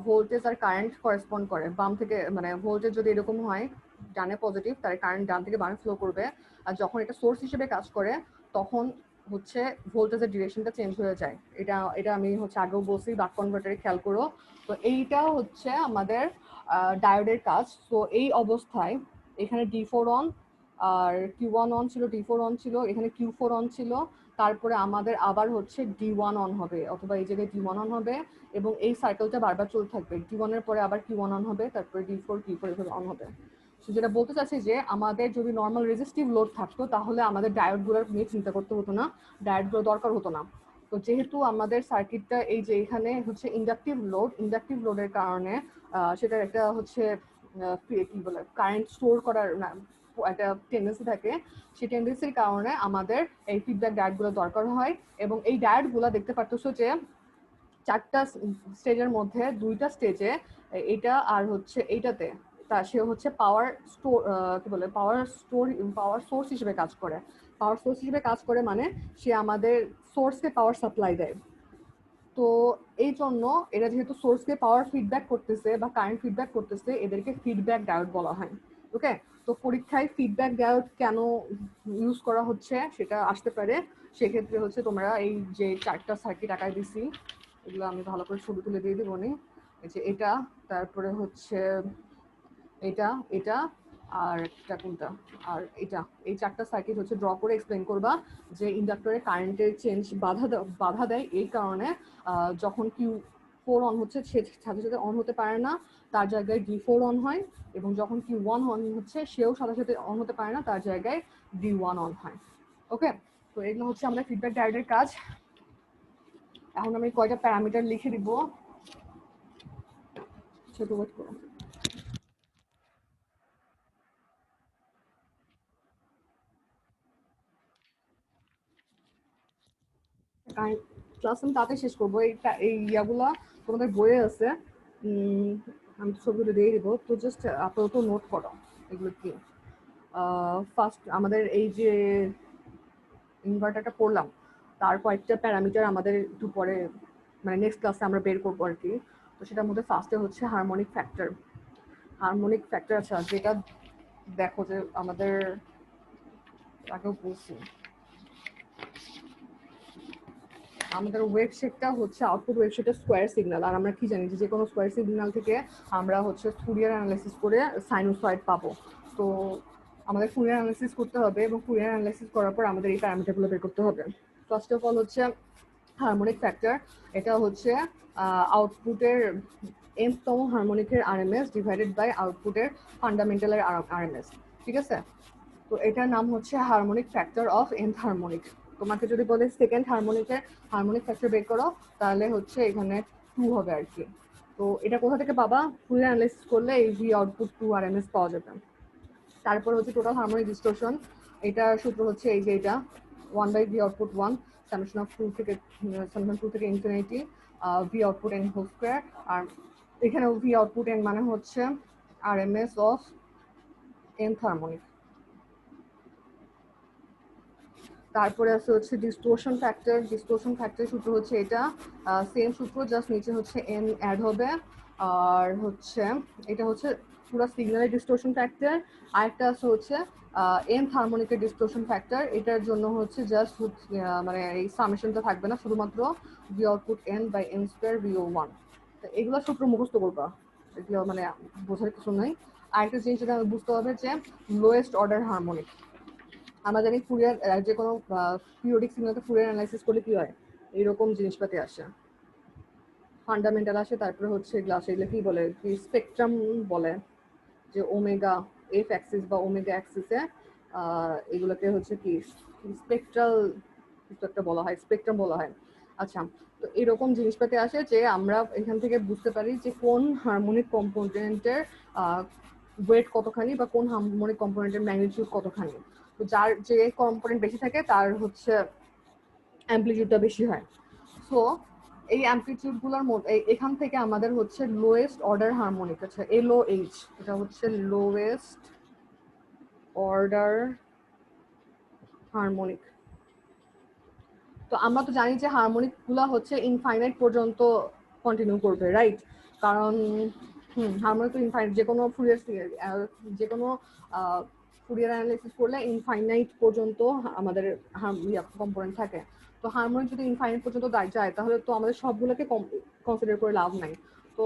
ভোল্টেজ আর কারেন্ট করেসপন্ড করে বাম থেকে, মানে ভোল্টেজ যদি এরকম হয় ডানে পজিটিভ, তাহলে কারেন্ট ডান থেকে বামে ফ্লো করবে, আর যখন এটা সোর্স হিসেবে কাজ করে তখন হচ্ছে ভোল্টেজের ডিরেকশনটা চেঞ্জ হয়ে যায়। এটা এটা আমি হচ্ছে আগেও বলছি, বাক কনভার্টারে খেয়াল করো। তো এইটা হচ্ছে আমাদের ডায়োডের কাজ। তো এই অবস্থায় এখানে D4 on, R Q1 on ছিল, D4 অন ছিল, এখানে Q4 অন ছিল, তারপরে আমাদের আবার হচ্ছে D1 অন হবে, অথবা এই জায়গায় D1 অন হবে, এবং এই সাইকেলটা বারবার চলতে থাকবে, D1 এর পরে আবার Q1 অন হবে, তারপরে D4 Q4 এভাবে অন হবে। যেটা বলতে চাচ্ছি যে আমাদের যদি নর্মাল রেজিস্টিভ লোড থাকতো তাহলে আমাদের ডায়োডগুলোর নিয়ে চিন্তা করতে হতো না, ডায়োডগুলো দরকার হতো না। তো যেহেতু আমাদের সার্কিটটা এই যে এখানে হচ্ছে ইন্ডাকটিভ লোডের কারণে সেটার একটা হচ্ছে কি বলে কারেন্ট স্টোর করার একটা টেন্ডেন্সি থাকে, সেই টেন্ডেন্সির কারণে আমাদের এই ফিডব্যাক ডায়োডগুলো দরকার হয়, এবং এই ডায়োডগুলো দেখতে পারতেছো যে 4টা স্টেজের মধ্যে 2টা স্টেজে এটা আর হচ্ছে এইটাতে তা সে হচ্ছে পাওয়ার স্টোর কি বলে পাওয়ার সোর্স হিসেবে কাজ করে। পাওয়ার সোর্স হিসেবে কাজ করে মানে সে আমাদের সোর্সকে পাওয়ার সাপ্লাই দেয়। তো এই জন্য এরা যেহেতু সোর্সকে পাওয়ার ফিডব্যাক করতেছে বা কারেন্ট ফিডব্যাক করতেছে, এদেরকে ফিডব্যাক ডায়োড বলা হয়। ওকে, তো পরীক্ষায় ফিডব্যাক ডায়োড কেন ইউজ করা হচ্ছে সেটা আসতে পারে, সেক্ষেত্রে হচ্ছে তোমরা এই যে 4টা সার্কিট আঁকায় দিছি এগুলো আমি ভালো করে ছবি তুলে দিয়ে দিবনি, এই যে এটা, তারপরে হচ্ছে এটা, এটা, আর এটা কোনটা, আর এটা, এই 4টা সার্কিট হচ্ছে ড্র করে এক্সপ্লেন করবা যে ইন্ডাক্টরে কারেন্টের চেঞ্জ বাধা দেয় এই কারণে যখন Q4 অন হচ্ছে সে সাথে সাথে অন হতে পারে না, তার জায়গায় D4 অন হয়, এবং যখন Q1 অন হচ্ছে সেও সাথে সাথে অন হতে পারে না, তার জায়গায় D1 অন হয়। ওকে, তো এগুলো হচ্ছে আমাদের ফিডব্যাক ডায়োডের কাজ। এখন আমি কয়টা প্যারামিটার লিখে দিব, সেটা ওয়েট করো। ক্লাস আমি তাতে শেষ করবো, এই ইয়াগুলা তোমাদের বইয়ে আছে, আমি তো ছবিগুলো দিয়ে দিব, তো জাস্ট আপাতত নোট করো এগুলো কি। ফার্স্ট আমাদের এই যে ইনভার্টারটা পড়লাম, তার কয়েকটা প্যারামিটার আমাদের একটু পরে মানে নেক্সট ক্লাসে আমরা বের করবো আর কি। তো সেটার মধ্যে ফার্স্টে হচ্ছে হারমোনিক ফ্যাক্টর আছে, যেটা দেখো যে আমাদের আগেও বলছি আমাদের ওয়েবশেটটা হচ্ছে আউটপুট ওয়েবশেটের স্কোয়ার সিগন্যাল, আর আমরা কি জানি যে কোনো স্কোয়ার সিগন্যাল থেকে আমরা হচ্ছে ফুরিয়ার অ্যানালাইসিস করে সাইনোসয়েড পাবো। তো আমাদের ফুরিয়ার অ্যানালাইসিস করতে হবে, এবং ফুরিয়ার অ্যানালাইসিস করার পর আমাদের এই প্যারামিটারগুলো বের করতে হবে। ফার্স্ট অফ অল হচ্ছে হারমোনিক ফ্যাক্টর, এটা হচ্ছে আউটপুটের nth-তম হারমোনিকের আরএমএস ডিভাইডেড বাই আউটপুটের ফান্ডামেন্টালের আরএমএস, ঠিক আছে? তো এটার নাম হচ্ছে harmonic factor of nth harmonic. তোমাকে যদি বলে সেকেন্ড হারমোনিকের হারমোনিক ফ্যাক্টর বের করো, তাহলে হচ্ছে এখানে 2 হবে আর কি। তো এটা কোথা থেকে পাবা? ফুরিয়ার অ্যানালাইসিস করলে এই ভি আউটপুট 2 আরএমএস পাওয়া যাবে। তারপর হচ্ছে টোটাল হারমোনিক ডিস্টরশন, এটার সূত্র হচ্ছে এই যে এটা 1/v আউটপুট 1 সামেশন অফ 2 থেকে infinity V output n whole square, আর এখানে ভি আউটপুট এন মানে হচ্ছে আরএমএস অফ nth হারমোনিক। তারপরে আছে হচ্ছে ডিস্টোরশন ফ্যাক্টর। ডিস্টোরশন ফ্যাক্টর সূত্র হচ্ছে এটা, সেম সূত্র, জাস্ট নিচে হচ্ছে এন অ্যাড হবে। আর হচ্ছে এটা হচ্ছে পুরো সিগন্যালের ডিস্টোরশন ফ্যাক্টর। আরেকটা আছে হচ্ছে এন হারমোনিকের ডিস্টোরশন ফ্যাক্টর। এটার জন্য হচ্ছে জাস্ট মানে এই সামেশনটা থাকবে না, শুধুমাত্র V output n by n square V O one. এগুলো সূত্র মুখস্থ করবা, এগুলো মানে বোঝার কিছু নাই। আরেকটা জিনিস যেটা বুঝতে হবে যে লোয়েস্ট অর্ডার হারমোনিক। আমরা জানি ফুরিয়ার যে কোনো পিরিয়ডিক সিগন্যালকে ফুরিয়ার অ্যানালাইসিস করলে কি হয়, এইরকম জিনিসপাতি আসে, ফান্ডামেন্টাল আসে, তারপরে হচ্ছে গ্লাস এগুলো কি বলে, কি স্পেকট্রাম বলে, যে ওমেগা এফ অ্যাক্সিস বা ওমেগা অ্যাক্সিসে এগুলোকে হচ্ছে কি স্পেকট্রাল কিছু একটা বলা হয়, স্পেকট্রাম বলা হয়। আচ্ছা, তো এরকম জিনিসপাতি আসে যে আমরা এখান থেকে বুঝতে পারি যে কোন হারমোনিক কম্পোনেন্টের ওয়েট কতখানি বা কোন হারমোনিক কম্পোনেন্টের ম্যাগনিটিউড কতখানি। তো যার যে কম্পোনেন্ট বেশি থাকে তার হচ্ছে অ্যাম্পলিটিউডটা বেশি হয়। সো এই অ্যাম্পলিটিউডগুলোর মধ্যে এখান থেকে আমাদের হচ্ছে লোয়েস্ট অর্ডার হারমোনিক আছে এলও এইচ, এটা হচ্ছে লোয়েস্ট অর্ডার হারমোনিক। তো আমরা তো জানি যে হারমোনিক গুলা হচ্ছে ইনফাইনাইট পর্যন্ত কন্টিনিউ করবে, রাইট? কারণ হারমোনিক তো ইনফাইনাইট, যে কোনো ফুরিয়ার যে কোনো ফুরিয়ার অ্যানালাইসিস করলে ইনফাইনাইট পর্যন্ত আমাদের কম্পোনেন্ট থাকে। তো হারমোনিক যদি ইনফাইনাইট পর্যন্ত যায় তাহলে তো আমাদের সবগুলোকে কনসিডার করে লাভ নাই। তো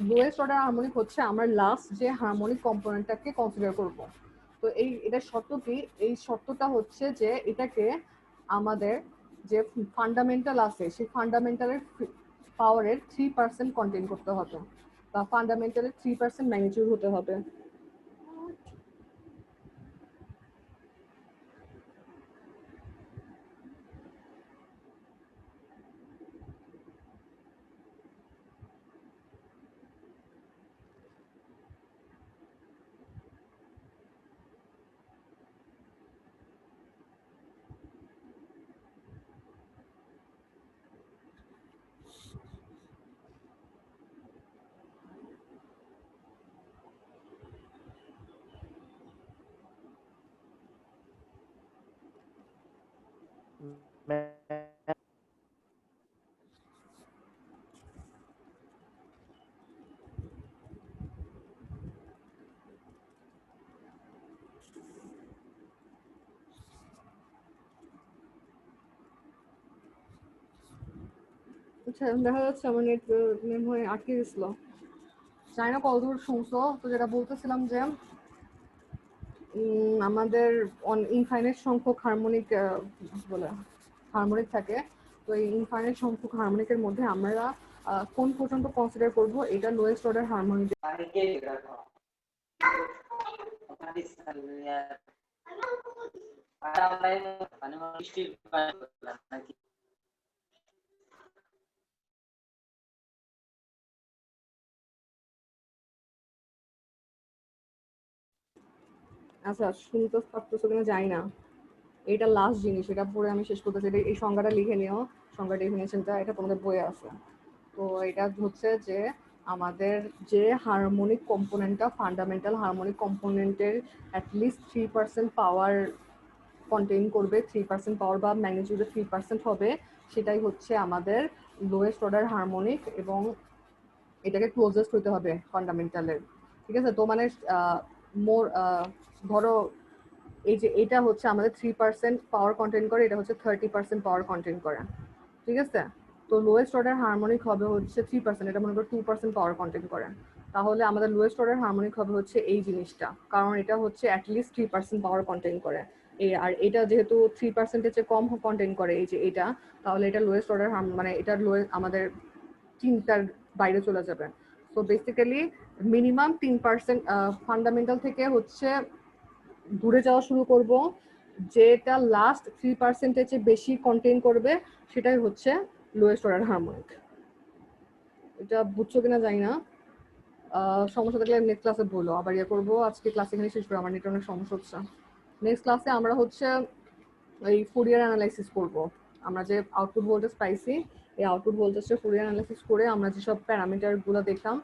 লোয়েস্ট অর্ডার হারমোনিক হচ্ছে আমরা লাস্ট যে হারমোনিক কম্পোনেন্টটাকে কনসিডার করব। তো এটার শর্ত কি? এই শর্তটা হচ্ছে যে এটাকে আমাদের যে ফান্ডামেন্টাল আছে সেই ফান্ডামেন্টালের পাওয়ারের 3% কন্টেইন করতে হবে, বা ফান্ডামেন্টালের 3% ম্যাগনিটিউড হতে হবে। আচ্ছা, দেখা যাচ্ছে আমার নেট হয়ে আটকে গেছিল, জানি না কতদূর শুনছো। তো যেটা বলতেছিলাম যে আমাদের ইনফাইনাইট সংখ্যক হারমোনিক বলে হারমোনিক থাকে। তো এই ইনফাইনাইট সংখ্যক হারমোনিকের মধ্যে আমরা কোন পর্যন্ত কনসিডার করব, এটা লোয়েস্ট অর্ডার হারমোনিক। আচ্ছা, শুনতে পারতেছো কিনা জানি না, এটা লাস্ট জিনিস, এটা পরে আমি শেষ করতেছি। এই সংজ্ঞাটা লিখে নিও, সংজ্ঞা ডেফিনেশনটা, এটা তোমাদের বইয়ে আছে। তো এটা হচ্ছে যে আমাদের যে হারমোনিক কম্পোনেন্টটা ফান্ডামেন্টাল হারমোনিক কম্পোনেন্টের অ্যাটলিস্ট 3% পাওয়ার কন্টেইন করবে, 3% পাওয়ার বা ম্যাগনিটিউডের 3% হবে, সেটাই হচ্ছে আমাদের লোয়েস্ট অর্ডার হারমোনিক, এবং এটাকে ক্লোজেস্ট হতে হবে ফান্ডামেন্টালের। ঠিক আছে? তো মানে মোর ধরো এই যে এটা হচ্ছে আমাদের 3% পাওয়ার কন্টেইন করে, এটা হচ্ছে 30% পাওয়ার কন্টেইন করে। ঠিক আছে? তো লোয়েস্ট অর্ডার হারমোনিক হবে হচ্ছে 3%, এটা মনে করো 2% পাওয়ার কন্টেইন করে। তাহলে আমাদের লোয়েস্ট অর্ডার হারমোনিক হবে হচ্ছে এই জিনিসটা, কারণ এটা হচ্ছে অ্যাটলিস্ট 3% পাওয়ার কন্টেইন করে। আর এটা যেহেতু 3%-এর চেয়ে কম কন্টেইন করে, এই যে এটা, তাহলে এটা লোয়েস্ট অর্ডার মানে এটা আমাদের চিন্তার বাইরে চলে যাবে। সো বেসিক্যালি মিনিমাম 3% ফান্ডামেন্টাল থেকে হচ্ছে দূরে যাওয়া শুরু করব, যেটা লাস্ট 3%-এর চেয়ে বেশি কন্টেইন করবে সেটাই হচ্ছে লোয়েস্ট অর্ডার হারমোনিক। এটা বুঝছো কিনা জানি না, সমস্যা থাকলে নেক্সট ক্লাসে বলো, আবার ইয়ে করবো। আজকে ক্লাস এখানে শেষ করে, আমার নেটে অনেক সমস্যা হচ্ছে। নেক্সট ক্লাসে আমরা হচ্ছে এই ফুরিয়ার অ্যানালাইসিস করব। আমরা যে আউটপুট ভোল্টেজ পাইছি, এই আউটপুট ভোল্টেজটা ফুরিয়ার অ্যানালাইসিস করে আমরা যেসব প্যারামিটারগুলো দেখলাম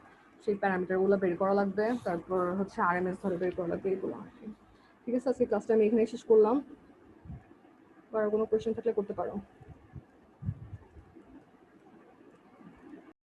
সেই প্যারামিটারগুলো বের করা লাগবে, তারপর হচ্ছে আরএমএস ধরে বের করা লাগবে, এগুলো আর কি। ঠিক আছে, আজকে ক্লাসটা আমি এখানে শেষ করলাম। আর কোনো কোয়েশ্চেন থাকলে করতে পারো।